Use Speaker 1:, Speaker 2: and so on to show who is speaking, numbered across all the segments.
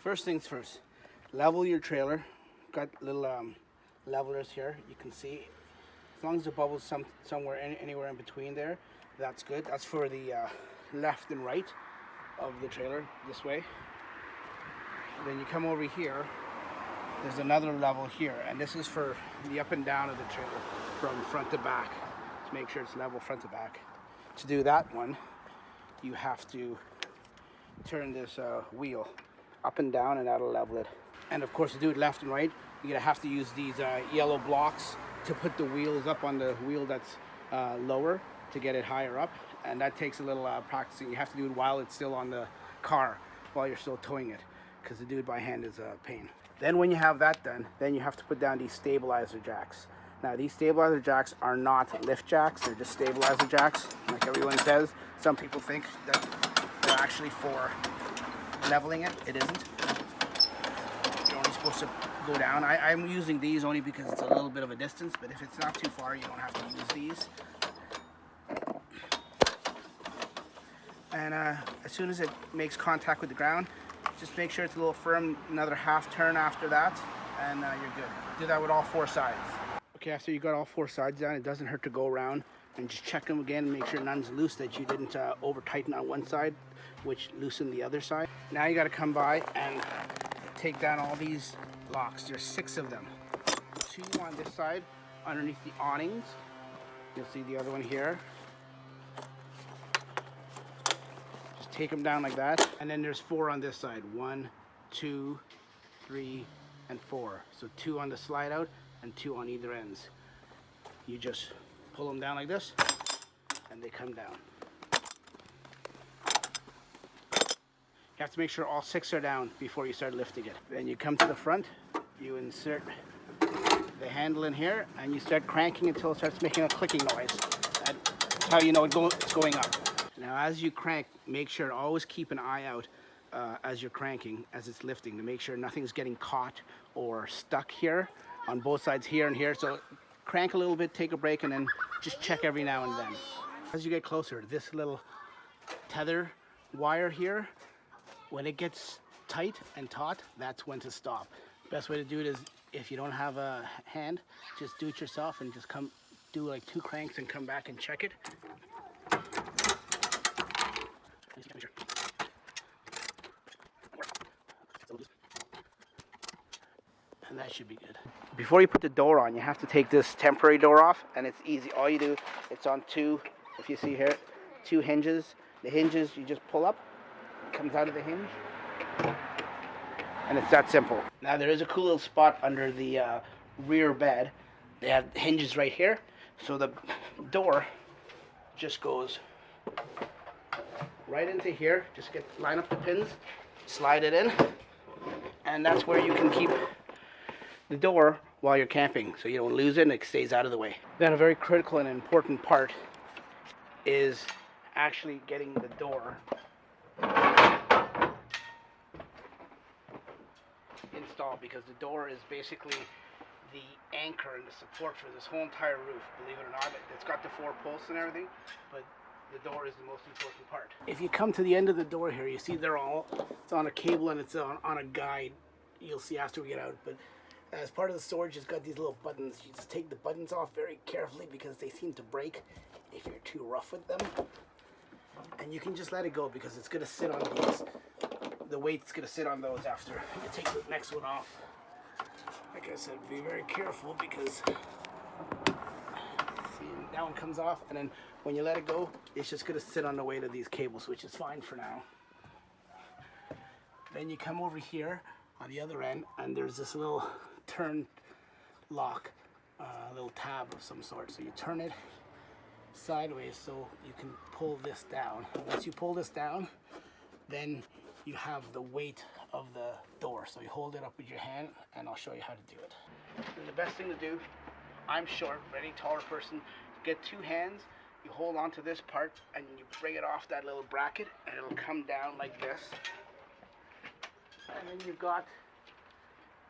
Speaker 1: First things first, level your trailer. Got little levelers here, you can see. As long as the bubble's somewhere, anywhere in between there, that's good. That's for the left and right of the trailer, this way. Then you come over here, there's another level here, and this is for the up and down of the trailer from front to back, to make sure it's level front to back. To do that one, you have to turn this wheel up and down, and that'll level it. And of course, to do it left and right, you're gonna have to use these yellow blocks to put the wheels up on the wheel that's lower to get it higher up, and that takes a little practicing. You have to do it while it's still on the car, while you're still towing it, because to do it by hand is a pain. Then when you have that done, then you have to put down these stabilizer jacks. Now these stabilizer jacks are not lift jacks, they're just stabilizer jacks, like everyone says. Some people think that they're actually for leveling it. It isn't. You're only supposed to go down. I'm using these only because it's a little bit of a distance, but if it's not too far, you don't have to use these. And as soon as it makes contact with the ground, just make sure it's a little firm, another half turn after that, and you're good. Do that with all four sides. Okay, after you got all four sides down, it doesn't hurt to go around and just check them again and make sure none's loose, that you didn't over tighten on one side, which loosened the other side. Now you got to come by and take down all these locks. There's 6 of them. 2 on this side underneath the awnings. You'll see the other one here. Just take them down like that. And then there's 4 on this side. 1, 2, 3, and 4. So 2 on the slide out and 2 on either ends. You just pull them down like this and they come down. You have to make sure all 6 are down before you start lifting it. Then you come to the front, you insert the handle in here, and you start cranking until it starts making a clicking noise. That's how you know it's going up. Now as you crank, make sure to always keep an eye out as you're cranking, as it's lifting, to make sure nothing's getting caught or stuck here on both sides, here and here. So crank a little bit, take a break, and then just check every now and then. As you get closer, this little tether wire here, when it gets tight and taut, that's when to stop. Best way to do it is, if you don't have a hand, just do it yourself and just come do like 2 cranks and come back and check it. And that should be good. Before you put the door on, you have to take this temporary door off, and it's easy. All you do, it's on 2, if you see here, 2 hinges. The hinges you just pull up, it comes out of the hinge, and it's that simple. Now there is a cool little spot under the rear bed. They have hinges right here, so the door just goes right into here. Just line up the pins, slide it in, and that's where you can keep the door while you're camping, so you don't lose it and it stays out of the way. Then a very critical and important part is actually getting the door installed, because the door is basically the anchor and the support for this whole entire roof. Believe it or not, it's got the 4 posts and everything, but the door is the most important part. If you come to the end of the door here, you see it's on a cable and it's on a guide. You'll see after we get out, but as part of the storage, it's got these little buttons. You just take the buttons off very carefully because they seem to break if you're too rough with them. And you can just let it go because it's going to sit on these. The weight's going to sit on those after you take the next one off. Like I said, be very careful because see, that one comes off, and then when you let it go, it's just going to sit on the weight of these cables, which is fine for now. Then you come over here on the other end, and there's this little turn lock, little tab of some sort. So you turn it sideways so you can pull this down. Once you pull this down, then you have the weight of the door. So you hold it up with your hand, and I'll show you how to do it. And the best thing to do, I'm short, for any taller person, get 2 hands, you hold on to this part, and you bring it off that little bracket, and it'll come down like this. And then you've got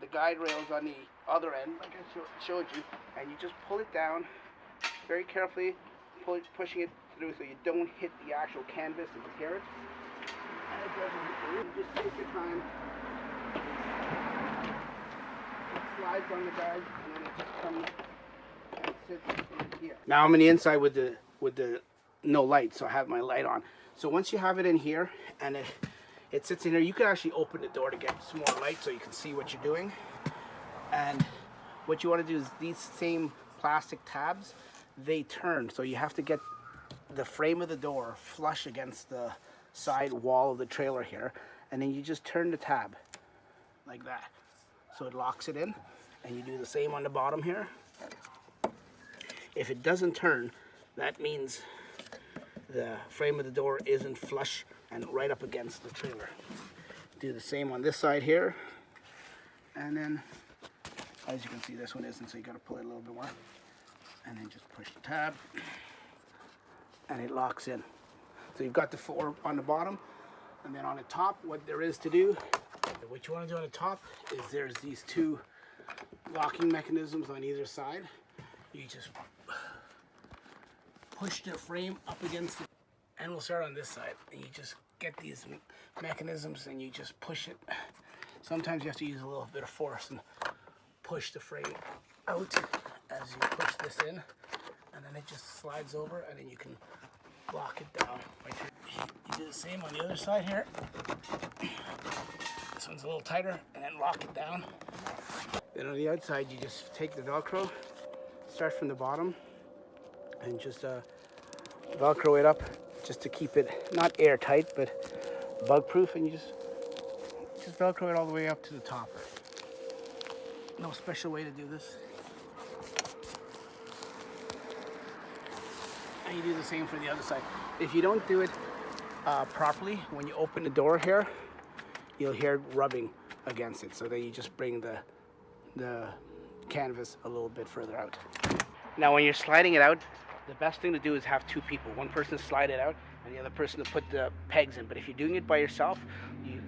Speaker 1: the guide rails on the other end, like I showed you, and you just pull it down very carefully, pushing it through so you don't hit the actual canvas and tear it. And it doesn't hit you. Just take your time Slides on the guide, and then it just comes and sits in here. Now I'm on the inside with the no light, so I have my light on. So once you have it in here and it sits in here, you can actually open the door to get some more light so you can see what you're doing. And what you want to do is these same plastic tabs, they turn, so you have to get the frame of the door flush against the side wall of the trailer here, and then you just turn the tab like that so it locks it in, and you do the same on the bottom here. If it doesn't turn, that means the frame of the door isn't flush and right up against the trailer. Do the same on this side here, and then as you can see, this one isn't, so you got to pull it a little bit more, and then just push the tab and it locks in. So you've got the four on the bottom, and then on the top, what there is to do, what you want to do on the top is there's these two locking mechanisms on either side. You just push the frame up against it, and we'll start on this side, and you just get these mechanisms and you just push it. Sometimes you have to use a little bit of force and push the frame out as you push this in, and then it just slides over, and then you can lock it down right here. You do the same on the other side here. This one's a little tighter, and then lock it down. Then on the outside, you just take the Velcro, start from the bottom, and just Velcro it up just to keep it not airtight, but bug proof, and you just Velcro it all the way up to the top. No special way to do this. And you do the same for the other side. If you don't do it properly, when you open the door here, you'll hear rubbing against it. So then you just bring the canvas a little bit further out. Now when you're sliding it out, the best thing to do is have two people. One person slide it out and the other person to put the pegs in. But if you're doing it by yourself,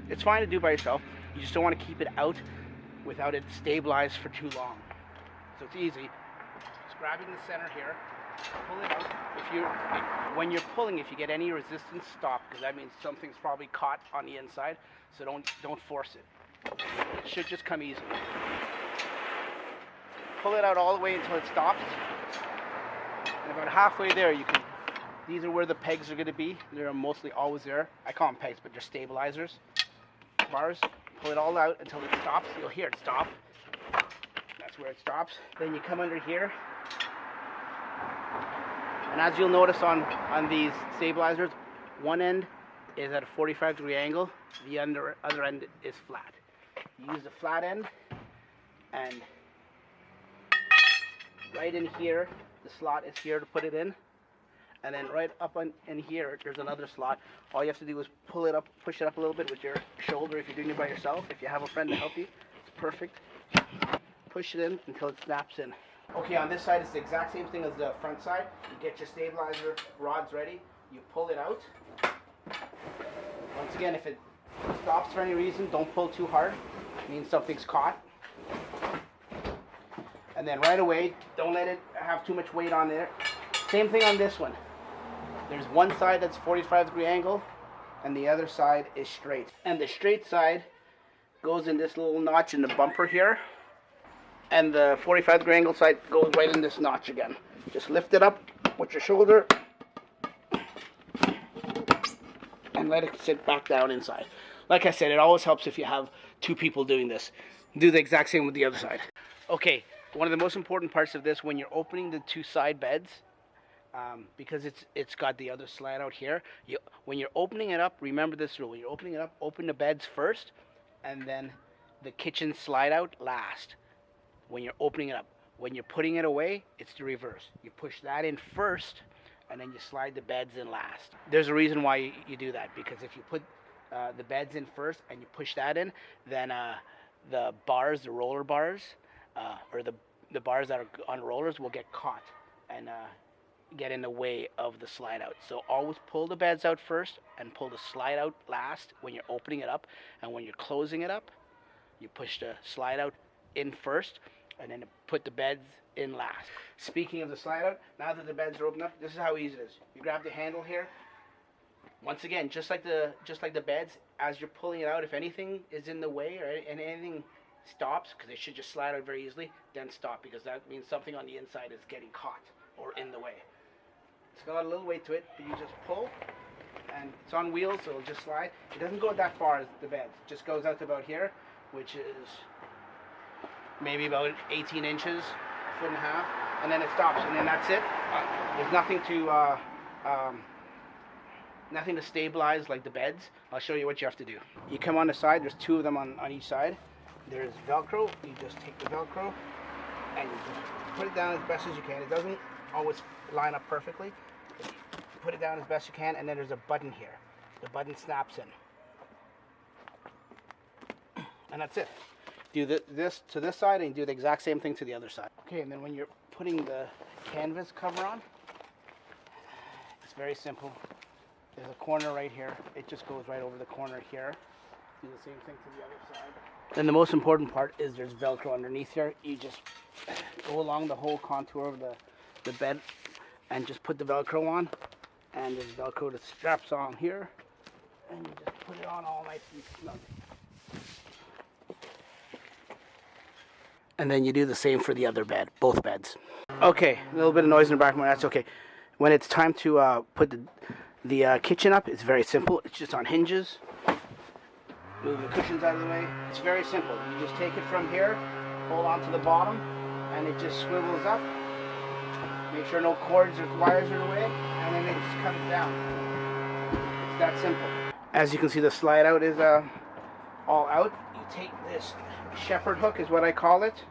Speaker 1: it's fine to do by yourself. You just don't want to keep it out without it stabilized for too long. So it's easy. Just grabbing the center here, pull it out. When you're pulling, if you get any resistance, stop, because that means something's probably caught on the inside. So don't force it. It should just come easily. Pull it out all the way until it stops. And about halfway there, these are where the pegs are going to be. They're mostly always there. I call them pegs, but they're stabilizers. Bars. Pull it all out until it stops. You'll hear it stop. That's where it stops. Then you come under here. And as you'll notice on these stabilizers, one end is at a 45-degree angle. The other end is flat. You use the flat end, and right in here, the slot is here to put it in. And then right up in here, there's another slot. All you have to do is pull it up, push it up a little bit with your shoulder if you're doing it by yourself. If you have a friend to help you, it's perfect. Push it in until it snaps in. Okay, on this side, it's the exact same thing as the front side. You get your stabilizer rods ready. You pull it out. Once again, if it stops for any reason, don't pull too hard. It means something's caught. And then right away, don't let it have too much weight on there. Same thing on this one. There's one side that's 45-degree angle, and the other side is straight. And the straight side goes in this little notch in the bumper here, and the 45-degree angle side goes right in this notch again. Just lift it up with your shoulder, and let it sit back down inside. Like I said, it always helps if you have two people doing this. Do the exact same with the other side. Okay, one of the most important parts of this, when you're opening the two side beds, because it's got the other slide out here. When you're opening it up, remember this rule. When you're opening it up, open the beds first, and then the kitchen slide out last. When you're opening it up. When you're putting it away, it's the reverse. You push that in first, and then you slide the beds in last. There's a reason why you do that, because if you put the beds in first and you push that in, then the bars, the roller bars, or the bars that are on rollers will get caught and get in the way of the slide out. So always pull the beds out first and pull the slide out last when you're opening it up, and when you're closing it up, you push the slide out in first and then put the beds in last. Speaking of the slide out, now that the beds are open up, this is how easy it is. You grab the handle here, Once again, just like the beds, as you're pulling it out, if anything is in the way or anything stops, because it should just slide out very easily, then stop, because that means something on the inside is getting caught or in the way. It's got a little weight to it, but you just pull, and it's on wheels, so it'll just slide. It doesn't go that far as the bed. It just goes out to about here, which is maybe about 18 inches, a foot and a half, and then it stops, and then that's it. There's nothing to stabilize like the beds. I'll show you what you have to do. You come on the side, there's two of them on each side. There's Velcro. You just take the Velcro and you just put it down as best as you can. It doesn't always line up perfectly. Put it down as best you can, and then there's a button here. The button snaps in. And that's it. Do this to this side and do the exact same thing to the other side. Okay, and then when you're putting the canvas cover on, it's very simple. There's a corner right here. It just goes right over the corner here. Do the same thing to the other side. Then the most important part is there's Velcro underneath here. You just go along the whole contour of the bed and just put the Velcro on. And there's Velcro that straps on here. And you just put it on all nice and snug. And then you do the same for the other bed, both beds. Okay, a little bit of noise in the background, that's okay. When it's time to put the kitchen up, it's very simple. It's just on hinges. Move the cushions out of the way. It's very simple. You just take it from here, hold on to the bottom, and it just swivels up. Make sure no cords or wires are in the way, and then it just comes down. It's that simple. As you can see, the slide out is all out. You take this shepherd hook, is what I call it,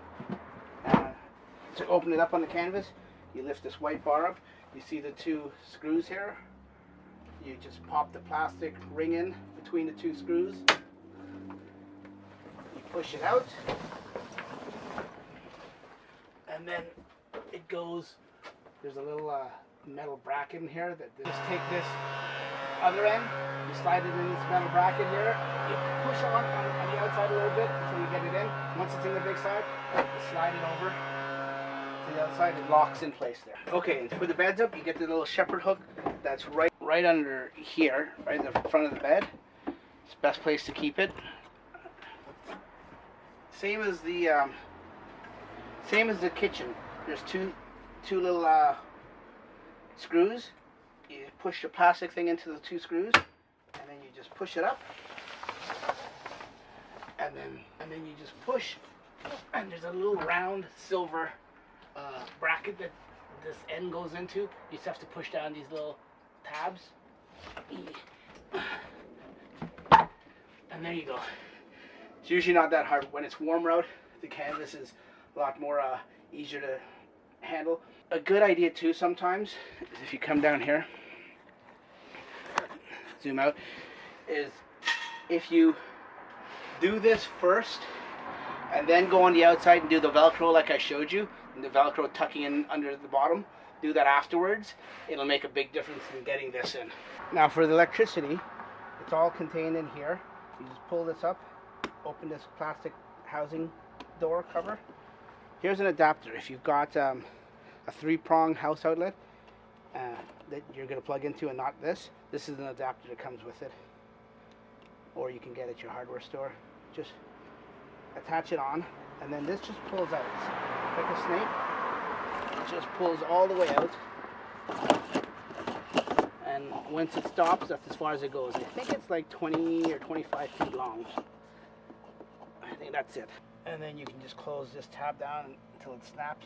Speaker 1: to open it up on the canvas. You lift this white bar up. You see the two screws here. You just pop the plastic ring in between the two screws. You push it out, and then it goes. There's a little metal bracket in here that just take this other end. You slide it in this metal bracket here. You push on the outside a little bit until you get it in. Once it's in the big side, you slide it over to the outside. It locks in place there. Okay, and to put the beds up, you get the little shepherd hook that's right under here, right in the front of the bed. It's the best place to keep it. Same as the kitchen. There's two little screws. You push the plastic thing into the two screws, and then you just push it up, and then you just push, and there's a little round silver bracket that this end goes into. You just have to push down these little tabs, and there you go. It's usually not that hard. When it's warmer out, the canvas is a lot more easier to handle. A good idea too sometimes is if you come down here, zoom out, is if you do this first and then go on the outside and do the Velcro like I showed you, and the Velcro tucking in under the bottom, do that afterwards, it'll make a big difference in getting this in. Now for the electricity, it's all contained in here. You just pull this up, open this plastic housing door cover. Here's an adapter. If you've got a 3-prong house outlet that you're going to plug into and not this is an adapter that comes with it, or you can get at your hardware store. Just attach it on, and then this just pulls out like a snake. It just pulls all the way out, and once it stops, that's as far as it goes. I think it's like 20 or 25 feet long. I think that's it. And then you can just close this tab down until it snaps.